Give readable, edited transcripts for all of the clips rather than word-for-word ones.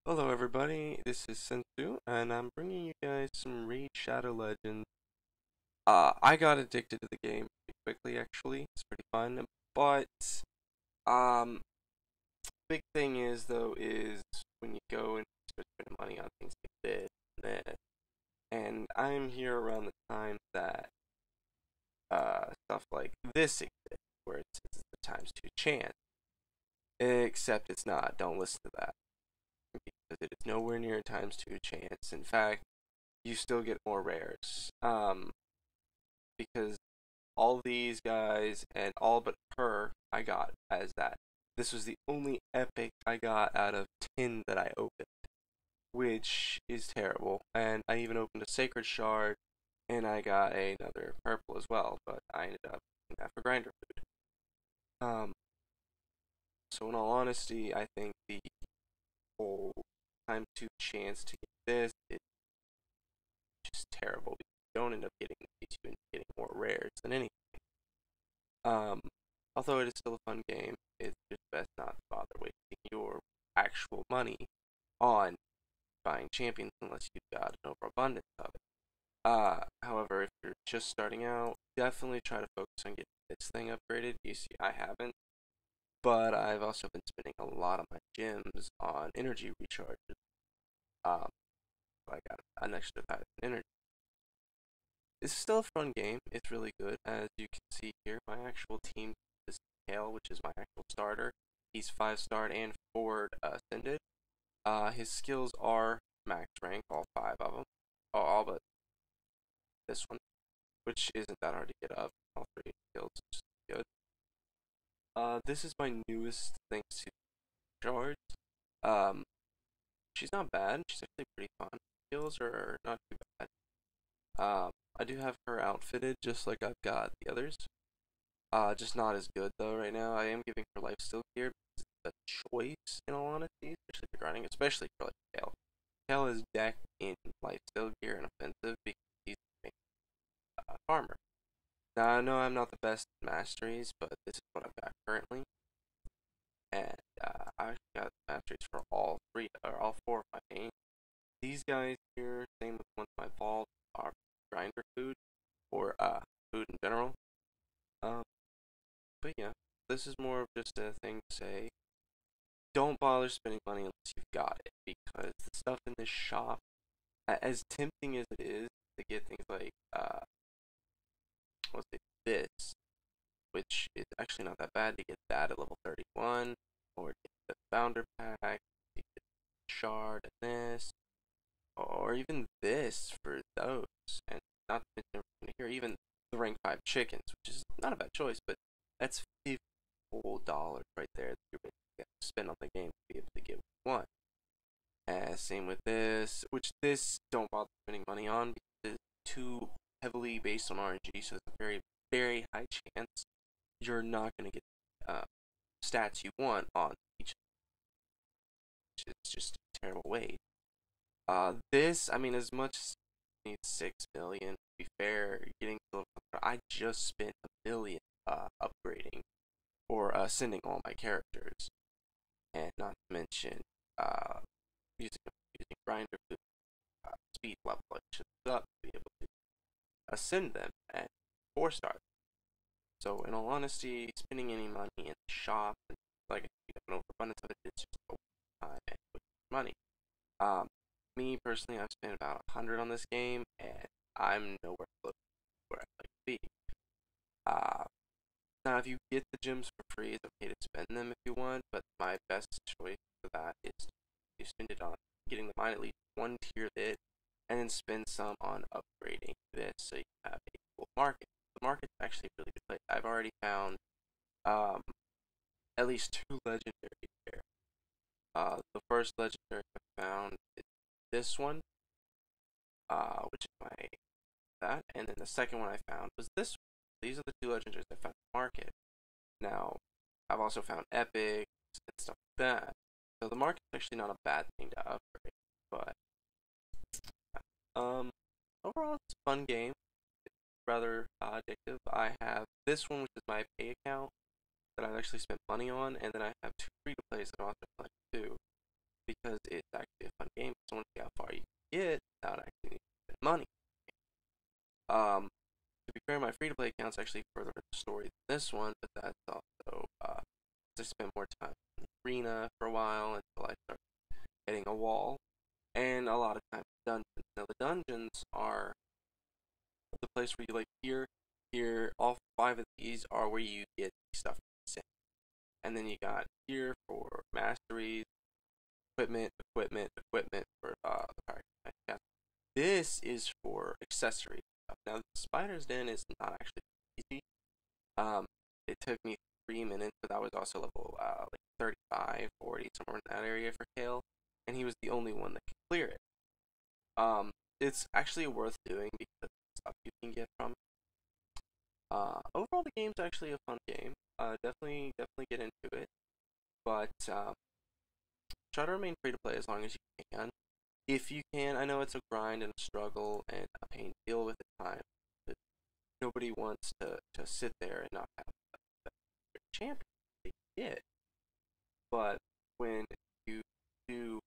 Hello everybody, this is Sensu, and I'm bringing you guys some Raid Shadow Legends. I got addicted to the game pretty quickly actually, it's pretty fun, but, um, big thing is though is when you go and start spending money on things like this, and I'm here around the time that, stuff like this exists, where it says it's the times 2 chance, except it's not, don't listen to that, because it is nowhere near a times 2 chance. In fact, you still get more rares. Because all these guys and all but her I got as that. This was the only epic I got out of 10 that I opened, which is terrible. And I even opened a sacred shard, and I got another purple as well, but I ended up getting that for grinder food. So in all honesty, I think the whole time to chance to get this is just terrible. You don't end up getting these, you end up getting more rares than anything. Um, Although it is still a fun game, it's just best not to bother wasting your actual money on buying champions unless you've got an overabundance of it. However, if you're just starting out, definitely try to focus on getting this thing upgraded. You see, I haven't, but I've also been spending a lot of my gems on energy recharges. Um, I got an extra 1,000 energy. It's still a fun game. It's really good. As you can see here, my actual team is Kale, which is my actual starter. He's 5-starred and 4 ascended. His skills are max rank, all 5 of them. Oh, all but this one, which isn't that hard to get up. All 3 skills is good. This is my newest thanks to Shards. Um, she's not bad. She's actually pretty fun. Skills are not too bad. I do have her outfitted just like I've got the others. Just not as good though right now. I am giving her lifesteal gear because it's a choice in all honesty, especially for grinding, especially for like Kale. Kale is decked in lifesteal gear and offensive because he's a farmer. Now I know I'm not the best at masteries, but this is what I've got currently. And I actually got masteries for all 3 or all 4 of my main. These guys here, same with ones my vault, are grinder food or food in general. Um, but yeah, this is more of just a thing to say. Don't bother spending money unless you've got it, because the stuff in this shop, as tempting as it is to get things like what's it, this, which is actually not that bad to get that at level 31, or get the founder pack, you get shard and this, or even this for those, and not to mention here even the rank 5 chickens, which is not a bad choice, but that's $50 right there that you're basically going to spend on the game to be able to get what you want. Same with this, which this don't bother spending money on because it's too heavily based on RNG, so there's a very, very high chance you're not going to get stats you want on each, which is just a terrible way. This, I mean, as much as it needs 6 million, to be fair, getting to level, I just spent $1 million upgrading or sending all my characters, and not to mention using grinder to speed level up to be able to ascend them and 4-star them. So in all honesty, spending any money in the shop, and like you have an overabundance of it, it's just a waste of time and money. Me personally, I've spent about 100 on this game, and I'm nowhere close to where I'd like to be. Now, if you get the gems for free, it's okay to spend them if you want, but my best choice for that is to spend it on getting the mine at least 1 tier lit, and then spend some on upgrading this so you have a full market. The market's actually a really good place. I've already found at least 2 legendaries there. The first legendary I found is this one, which is my that, and then the second one I found was this one. These are the 2 legendaries I found in the market. Now, I've also found epics and stuff like that. So the market's actually not a bad thing to upgrade, but overall it's a fun game. It's rather addictive. I have this one, which is my pay account that I've actually spent money on, and then I have 2 free to plays that I also play too, because it's actually actually a fun game. So I want to see how far you can get without actually needing to spend money. To be fair, my free-to-play account's actually further in the story than this one, but that's also I spent more time in the arena for a while until I started hitting a wall, and a lot of time in dungeons. Now the dungeons are the place where you like here, all 5 of these are where you get stuff from the sim. And then you got here for masteries, equipment for the power. This is for accessories. Now the spider's den is not actually easy. It took me 3 minutes, but that was also level like 35, 40, somewhere in that area for Kale, and he was the only one that could clear it. It's actually worth doing because of the stuff you can get from it. Overall, the game's actually a fun game. Definitely get into it, but try to remain free to play as long as you can. If you can, I know it's a grind and a struggle and a pain to deal with at times, but nobody wants to sit there and not have the champion they get. But when you do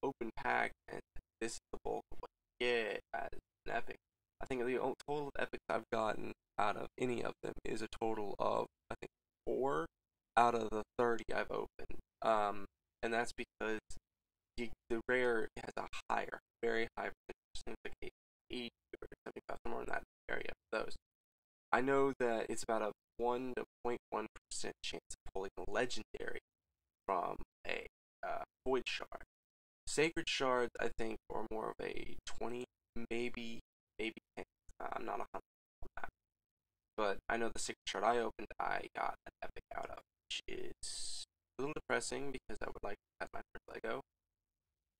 open pack and this is the bulk of what you get as an epic, I think the total of epics I've gotten out of any of them is a total of, I think, 4 out of the 30 I've opened. And that's because the rare has a very high percentage, seems like 80 or 75, somewhere in that area for those. I know that it's about a 1 to 0.1% chance of pulling a legendary from a void shard. Sacred shards, I think, are more of a 20, maybe 10. I'm not 100% on that. But I know the sacred shard I opened, I got an epic out of, which is a little depressing because I would like to have my first Lego.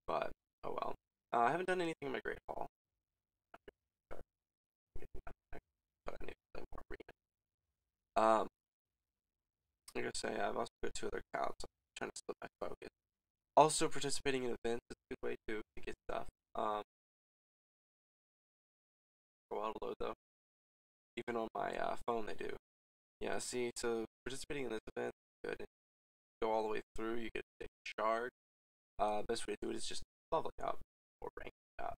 But, oh well. I haven't done anything in my Great Hall. But I need to play more arena. Like I say, I've also got 2 other accounts. I'm trying to split my focus. Also, participating in events is a good way to get stuff. For a while to load though. Even on my phone, they do. Yeah, see, so participating in this event is good. And go all the way through, you get a shard. Best way to do it is just leveling up or ranking up.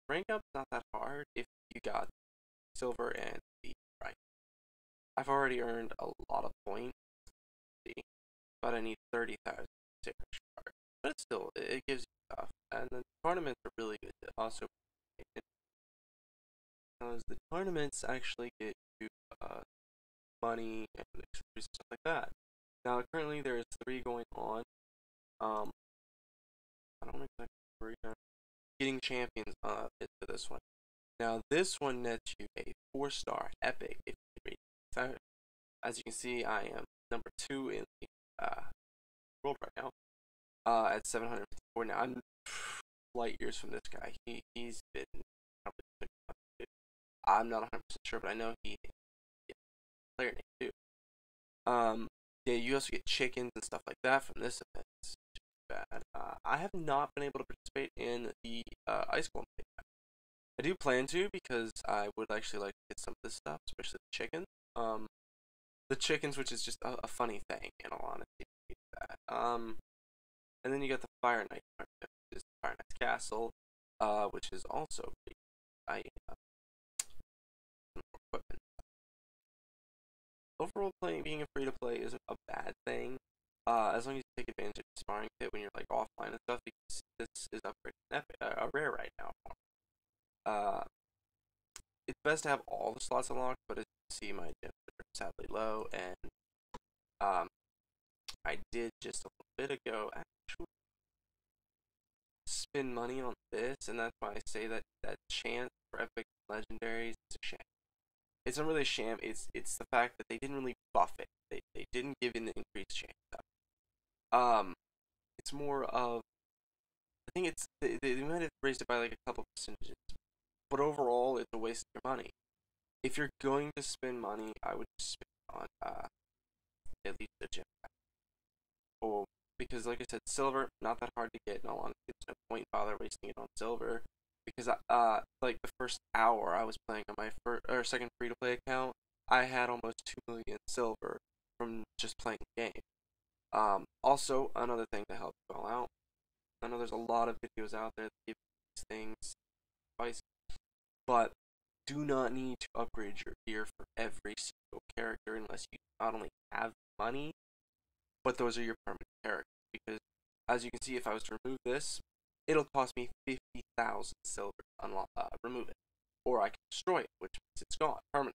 Rank up is not that hard if you got silver and the right. I've already earned a lot of points, but I need 30,000 sacred shards. But it's still, it gives you stuff, and the tournaments are really good to also, because the tournaments actually get you money and accessories and stuff like that. Now currently there's 3 going on. I don't exactly where you're getting champions is for this one. Now this one nets you a 4-star epic if you read it. As you can see, I am number 2 in the world right now. At 754. Now I'm light years from this guy. He's been probably 6 months. I'm not 100% sure, but I know he player name too. Yeah, you also get chickens and stuff like that from this event. It's bad. I have not been able to participate in the ice golem playback. I do plan to because I would actually like to get some of this stuff, especially the chicken. The chickens, which is just a funny thing, in all honesty. And then you got the Fire Knight, which is Fire Knight's Castle, which is also pretty. Equipment. Overall, being a free-to-play isn't a bad thing, as long as you take advantage of the sparring pit when you're like offline and stuff, because this is upgraded a rare right now. It's best to have all the slots unlocked, but as you can see, my gems are sadly low, and I did just a little bit ago actually spend money on this, and that's why I say that chance for epic legendaries is a sham. It's not really a sham. It's the fact that they didn't really buff it. They didn't give it an increased chance. It's more of, I think it's they might have raised it by like a couple percentages, but overall it's a waste of your money. If you're going to spend money, I would spend on at least a gem pack. Or because like I said, silver not that hard to get. In all honesty, there's no point bother wasting it on silver. Because like the first hour I was playing on my second free-to-play account, I had almost 2 million silver from just playing the game. Also, another thing to help you all out, I know there's a lot of videos out there that give these things advice, but do not need to upgrade your gear for every single character unless you not only have money, but those are your permanent characters. Because as you can see, if I was to remove this, it'll cost me 50,000 silver to unlock, remove it, or I can destroy it, which means it's gone permanently.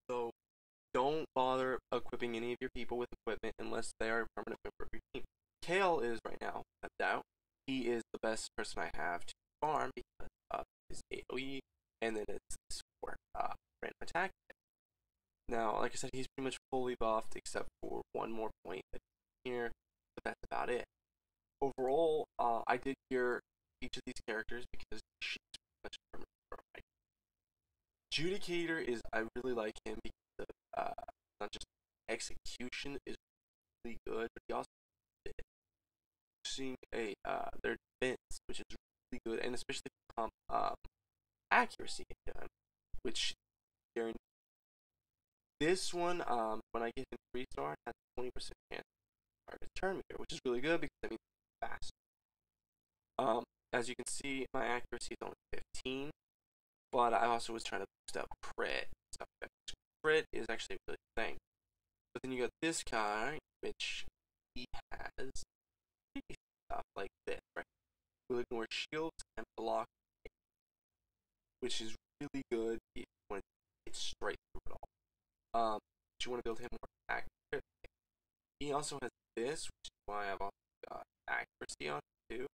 So don't bother equipping any of your people with equipment unless they are a permanent member of your team. Kale is right now, no doubt. He is the best person I have to farm because of his AoE, and then it's this for random attack. Now, like I said, he's pretty much fully buffed except for one more point here, but that's about it. Overall, I did gear each of these characters because she's pretty much a permanent member. Judicator is, I really like him because not just execution is really good, but he also seeing their defense, which is really good, and especially accuracy into him, which during this one, when I get him 3-star, has a 20% chance to target turn meter, which is really good because that means it's fast. As you can see, my accuracy is only 15, but I also was trying to boost up crit. So crit is actually a really good thing. But then you got this guy, which he has stuff like this, right? We'll ignore shields and block, which is really good if you want to get straight through it all. But you want to build him more accurate. He also has this, which is why I've also got accuracy on it too.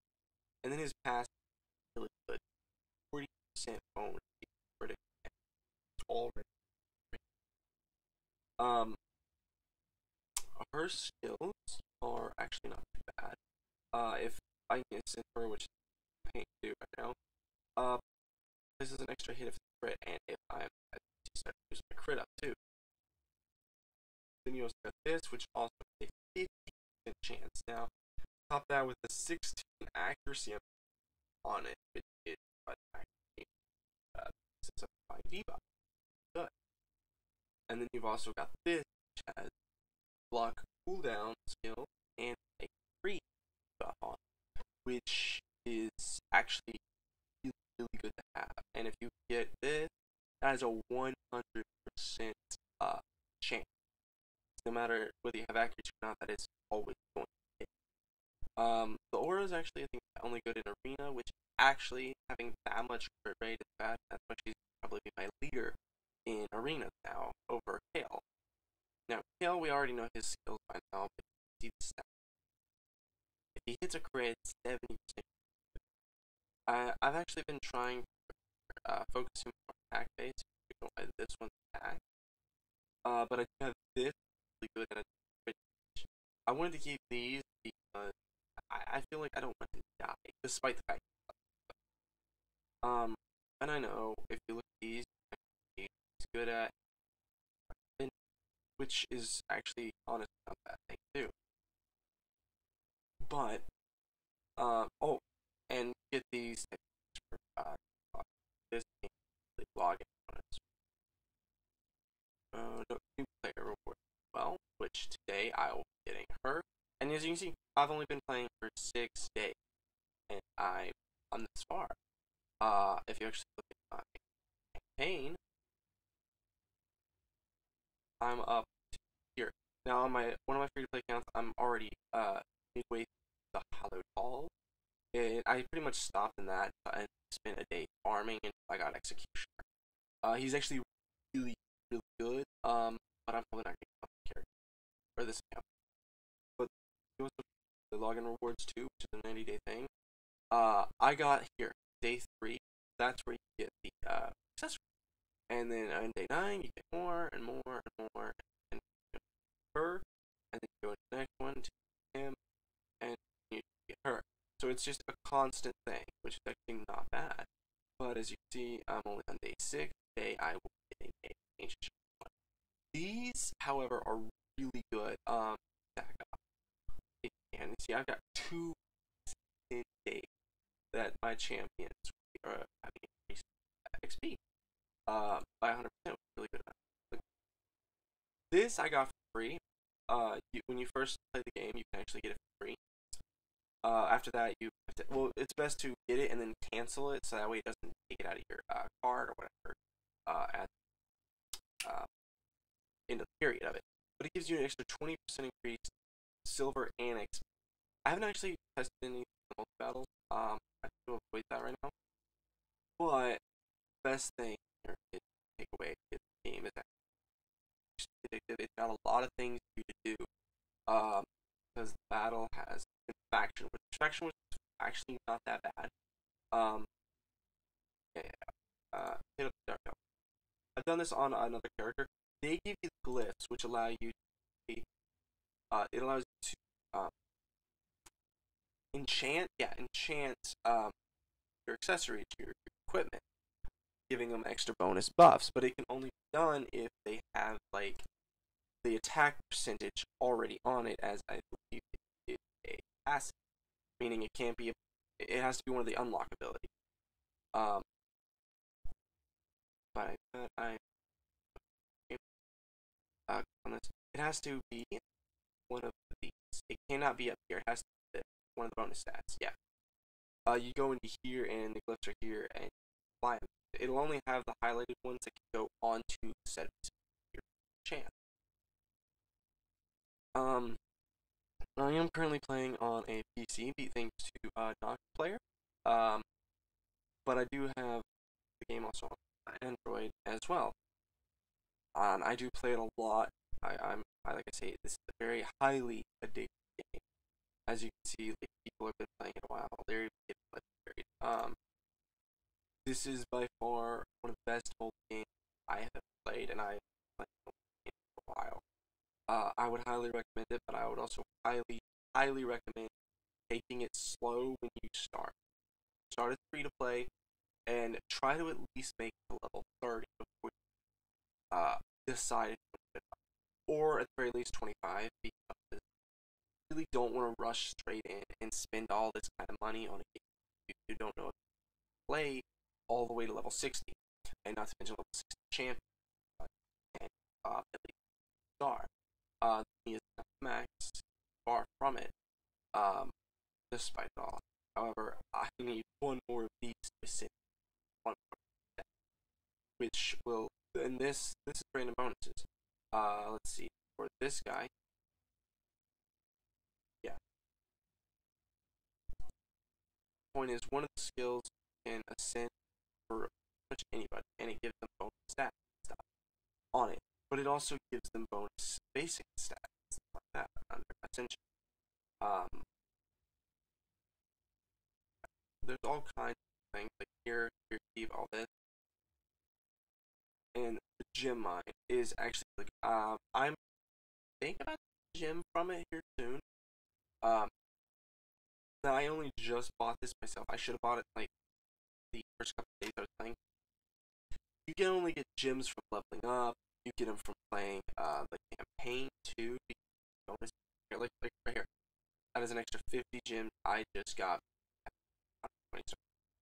And then his pass is really good. 40% bonus critical already. Her skills are actually not too bad. If I can get Synthrower, which I can't do right now, this is an extra hit of crit, and if I start to use my crit up too. Then you also got this, which also has a 50% chance. Now, top that with the 16 accuracy on it, which is this is a 5 debuff. Good. And then you've also got this, which has block cooldown skill and a free buff on, which is actually really, really good to have. And if you get this, that is a 100% chance. No matter whether you have accuracy or not, that is always going to hit. The aura is actually, I think, only good in arena, which actually having that much crit rate is bad. That's why she's probably be my leader in arena now over Kale. Now, Kale, we already know his skills by now, but see the stat. If he hits a crit, 70%. I've actually been trying to focus him on attack base. This one's attack. But I do have this really good and I wanted to keep these because I feel like I don't want him to die, despite the fact. And I know if you look at these, he's good at, which is actually honestly not a bad thing too. But oh, and get these for this game login bonus. New player reward as well, which today I will be getting her. And as you can see, I've only been playing for 6 days, and I'm this far. If you actually look at my campaign, I'm up to here. Now on one of my free-to-play accounts, I'm already midway through the Hallowed Hall. I pretty much stopped in that and spent a day farming, and I got Executioner. He's actually really, really good. But I'm probably not getting the character or this account. But you also the login rewards too, which is a 90-day thing. I got here day 3. That's where you get the accessory, and then on day 9 you get more and more and more, and you get her, and then you go to the next one to him, and you get her. So it's just a constant thing, which is actually not bad. But as you can see, I'm only on day 6. Today I will be getting a ancient one. These, however, are really good. Stack up. And you see, I've got 2 days that my champions are having increased XP by 100%, which is really good. This I got for free. When you first play the game, you can actually get it for free. After that, you have to, well, it's best to get it and then cancel it, so that way it doesn't take it out of your card or whatever at uh, end of the period of it. But it gives you an extra 20% increase silver and XP. I haven't actually tested any multi battles. I have to avoid that right now. But best thing here is take away the game is actually addictive. It's got a lot of things for you to do. Because the battle has faction, which faction was actually not that bad. Yeah, hit up there. I've done this on another character. They give you glyphs, which allow you to, it allows you to enchant your accessories, your equipment, giving them extra bonus buffs. But it can only be done if they have like the attack percentage already on it, as I believe it is a passive, meaning it can't be. It has to be one of the unlock abilities. But on this, it has to be one of these. It cannot be up here. It has to be one of the bonus stats. Yeah. You go into here, and the glyphs are here, and fly them. It'll only have the highlighted ones that can go onto the set of your chance. I am currently playing on a PC, thanks to not player. But I do have the game also on Android as well. I do play it a lot. Like I say, this is a very highly addictive game. As you can see, like, people have been playing it a while. They're legendary. This is by far one of the best mobile games I have played, and I've played it for a while. I would highly recommend it, but I would also highly recommend taking it slow when you start. Start as free to play, and try to at least make it to level 30 before you decide if you want to, or at the very least 25, because you really don't want to rush straight in and spend all this kind of money on a game you don't know if you can play all the way to level 60, and not to mention level 60 champion, and at least star. He is not max, far from it, despite it all. However, I need one more of these specific, one more, which will, and this is random bonuses. Let's see, for this guy, yeah. Point is, one of the skills can ascend for pretty much anybody, and it gives them bonus stats and stuff on it. But it also gives them bonus basic stats and stuff like that under ascension. There's all kinds of things like here receive all this, and the gem mine is actually like I'm thinking about the gem from it here soon. Now I only just bought this myself. I should have bought it like the first couple of days I was playing. You can only get gems from leveling up. You get them from playing the campaign too. Bonus here, like right here. That is an extra 50 gems I just got.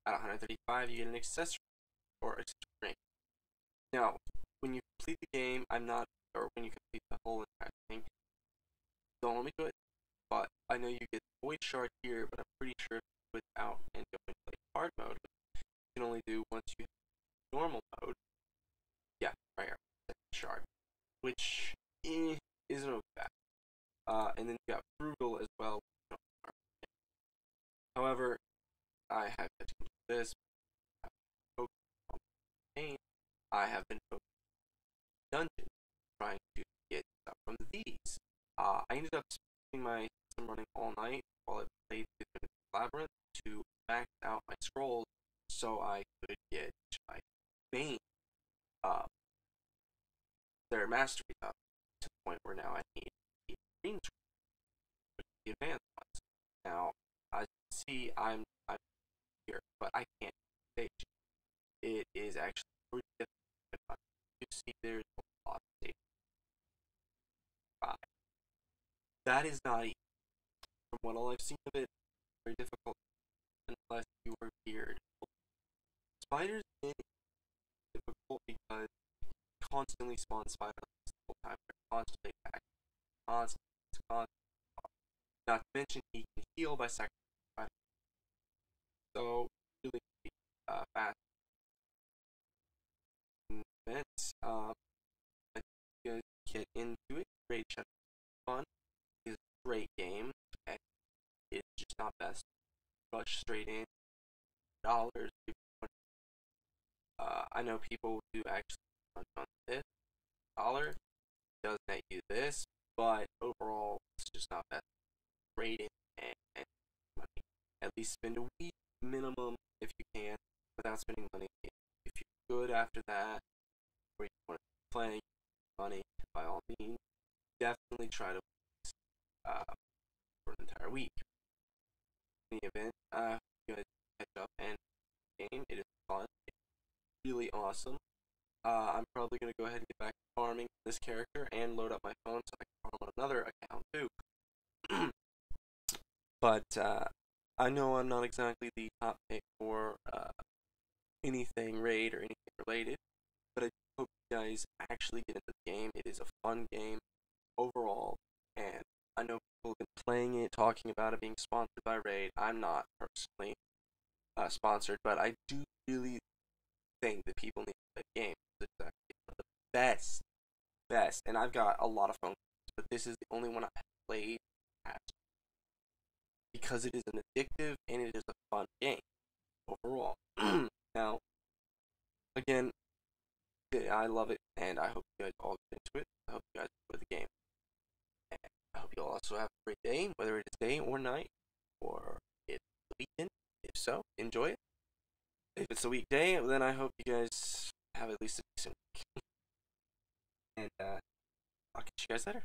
At 135, you get an accessory or accessory ring. Now, when you complete the game, or when you complete the whole entire thing, don't let me do it. But I know you get the void shard here, but I'm pretty sure without and go into like hard mode, you can only do once you have normal mode. Yeah, right here, shard, which isn't okay bad. And then you got frugal as well. However, I have to do this. I have been focused on dungeons, trying to get stuff from these. I ended up spending my system running all night while I played through the labyrinth to max out my scrolls so I could get my main their mastery up to the point where now I need the green scrolls, which are the advanced ones. Now, as you can see, I'm here, but I can't stage. It is actually pretty difficult. You see, there's a lot of stage. That is not easy. From what all I've seen of it, very difficult unless you are geared. Spiders is difficult because you constantly spawn spiders the whole time. They're constantly attacking. Constantly. Not to mention, he can heal by sacrificing So really fast events. I think you guys get into it. Great Shadow Fun is a great game, and it's just not best. Rush straight in. Dollars. I know people do actually on this dollar does net you this, but overall it's just not best rating and money. At least spend a week minimum if you can without spending money. If you're good after that, or you want to play money, by all means, definitely try to uh, for an entire week. In the event, you guys catch up and game. It is fun. It's really awesome. I'm probably gonna go ahead and get back to farming this character and load up my phone so I can farm on another account too. But I know I'm not exactly the top pick for anything raid or anything related, but I hope you guys actually get into the game. It is a fun game overall, and I know people have been playing it, talking about it being sponsored by Raid. I'm not personally sponsored, but I do really think that people need to play the game. It's actually one of the best, and I've got a lot of phone games, but this is the only one I've played at because it is an addictive and it is a fun game overall. Now, again, I love it, and I hope you guys all get into it. I hope you guys enjoy the game. And I hope you all also have a great day, whether it is day or night, or it's the weekend. If so, enjoy it. If it's a weekday, then I hope you guys have at least a decent week. And I'll catch you guys later.